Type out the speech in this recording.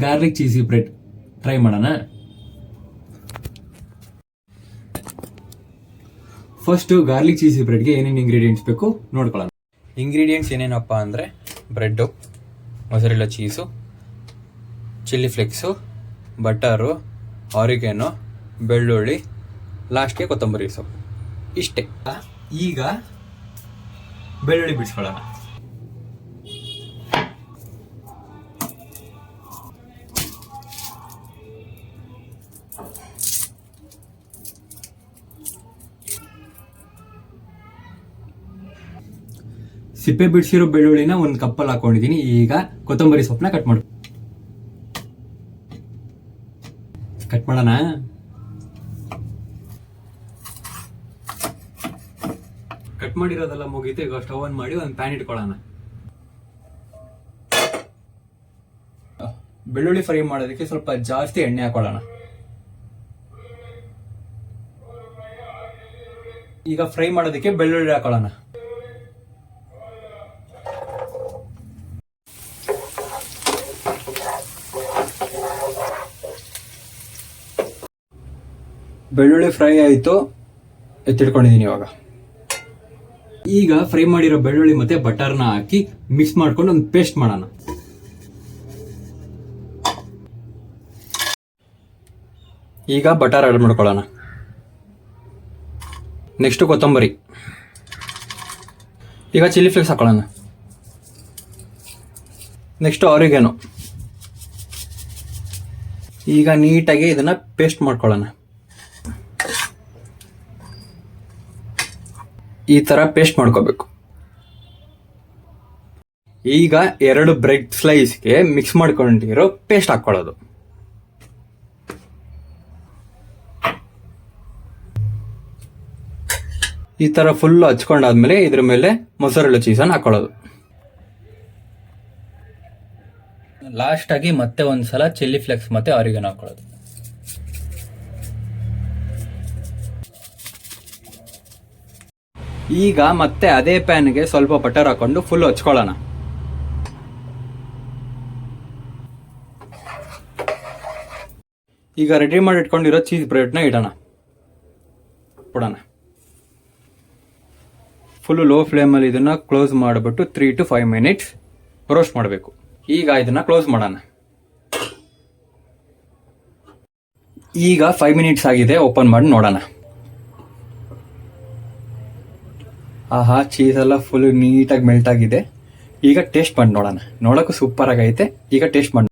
Garlic cheesy bread try ಮಾಡೋಣ. First garlic cheesy ಬ್ರೆಡ್ಗೆ ಏನೇನು ಇಂಗ್ರೀಡಿಯೆಂಟ್ಸ್ ಬೇಕು ನೋಡ್ಕೊಳ್ಳೋಣ. ಇಂಗ್ರೀಡಿಯೆಂಟ್ಸ್ ಏನೇನಪ್ಪ ಅಂದರೆ bread, mozzarella cheese, chilli flakes, butter, oregano, ಬೆಳ್ಳುಳ್ಳಿ, ಲಾಸ್ಟ್ಗೆ ಕೊತ್ತಂಬರಿ ಸೊಪ್ಪು. ಇಷ್ಟೇ. ಈಗ ಬೆಳ್ಳುಳ್ಳಿ ಬಿಡಿಸ್ಕೊಳ್ಳೋಣ. ಸಿಪ್ಪೆ ಬಿಡಿಸಿರೋ ಬೆಳ್ಳುಳ್ಳಿನ ಒಂದು ಕಪ್ಪಲ್ಲಿ ಹಾಕೊಂಡಿದ್ದೀನಿ. ಈಗ ಕೊತ್ತಂಬರಿ ಸೊಪ್ಪನ್ನ ಕಟ್ ಮಾಡೋಣ. ಕಟ್ ಮಾಡಿರೋದೆಲ್ಲ ಮುಗೀತು. ಈಗ ಸ್ಟವ್ ಆನ್ ಮಾಡಿ ಒಂದು ಪ್ಯಾನ್ ಇಟ್ಕೊಳ್ಳೋಣ. ಬೆಳ್ಳುಳ್ಳಿ ಫ್ರೈ ಮಾಡೋದಕ್ಕೆ ಸ್ವಲ್ಪ ಜಾಸ್ತಿ ಎಣ್ಣೆ ಹಾಕೊಳ್ಳೋಣ. ಈಗ ಫ್ರೈ ಮಾಡೋದಕ್ಕೆ ಬೆಳ್ಳುಳ್ಳಿ ಹಾಕೊಳ್ಳೋಣ. ಬೆಳ್ಳುಳ್ಳಿ ಫ್ರೈ ಆಯಿತು, ಎತ್ತಿಟ್ಕೊಂಡಿದ್ದೀನಿ. ಈಗ ಫ್ರೈ ಮಾಡಿರೋ ಬೆಳ್ಳುಳ್ಳಿ ಮತ್ತೆ ಬಟರ್ನ ಹಾಕಿ ಮಿಕ್ಸ್ ಮಾಡ್ಕೊಂಡು ಒಂದು ಪೇಸ್ಟ್ ಮಾಡೋಣ. ಈಗ ಬಟರ್ ಆಡ್ ಮಾಡ್ಕೊಳ್ಳೋಣ. ನೆಕ್ಸ್ಟ್ ಕೊತ್ತಂಬರಿ. ಈಗ ಚಿಲ್ಲಿ ಫ್ಲೇಕ್ಸ್ ಹಾಕೊಳ್ಳೋಣ. ನೆಕ್ಸ್ಟ್ ಆರಿಗೇನೋ. ಈಗ ನೀಟಾಗಿ ಇದನ್ನ ಪೇಸ್ಟ್ ಮಾಡ್ಕೊಳ್ಳೋಣ. ಈ ತರ ಪೇಸ್ಟ್ ಮಾಡ್ಕೋಬೇಕು. ಈಗ 2 ಬ್ರೆಡ್ ಸ್ಲೈಸ್ಗೆ ಮಿಕ್ಸ್ ಮಾಡ್ಕೊಂಡಿರೋ ಪೇಸ್ಟ್ ಹಾಕೊಳ್ಳೋದು. ಈ ತರ ಫುಲ್ ಹಚ್ಕೊಂಡಾದ್ಮೇಲೆ ಇದ್ರ ಮೇಲೆ ಮೊಸರೆಲ್ಲ ಚೀಸನ್ನು ಹಾಕೊಳ್ಳೋದು. ಲಾಸ್ಟ್ ಆಗಿ ಮತ್ತೆ ಒಂದ್ಸಲ ಚಿಲ್ಲಿ ಫ್ಲೇಕ್ಸ್ ಮತ್ತೆ ಆರಿಗೇನೋ ಹಾಕೊಳ್ಳೋದು. ಈಗ ಮತ್ತೆ ಅದೇ ಪ್ಯಾನ್ಗೆ ಸ್ವಲ್ಪ ಬಟರ್ ಹಾಕೊಂಡು ಫುಲ್ ಹಚ್ಕೊಳ್ಳೋಣ. ಈಗ ರೆಡಿ ಮಾಡಿ ಇಟ್ಕೊಂಡಿರೋ ಚೀಸ್ ಬ್ರೆಡ್ನ ಇಡೋಣ. ಫುಲ್ ಲೋ ಫ್ಲೇಮಲ್ಲಿ ಇದನ್ನ ಕ್ಲೋಸ್ ಮಾಡಿಬಿಟ್ಟು 3 to 5 minutes ರೋಸ್ಟ್ ಮಾಡಬೇಕು. ಈಗ ಇದನ್ನ ಕ್ಲೋಸ್ ಮಾಡೋಣ. ಈಗ 5 minutes ಆಗಿದೆ. ಓಪನ್ ಮಾಡಿ ನೋಡೋಣ. ಆಹಾ, ಚೀಸ್ ಎಲ್ಲ ಫುಲ್ ನೀಟಾಗಿ ಮೆಲ್ಟ್ ಆಗಿದೆ. ಈಗ ಟೇಸ್ಟ್ ಮಾಡಿ ನೋಡೋಣ. ನೋಡೋಕ್ಕೂ ಸೂಪರ್ ಆಗೈತೆ. ಈಗ ಟೇಸ್ಟ್ ಮಾಡೋಣ.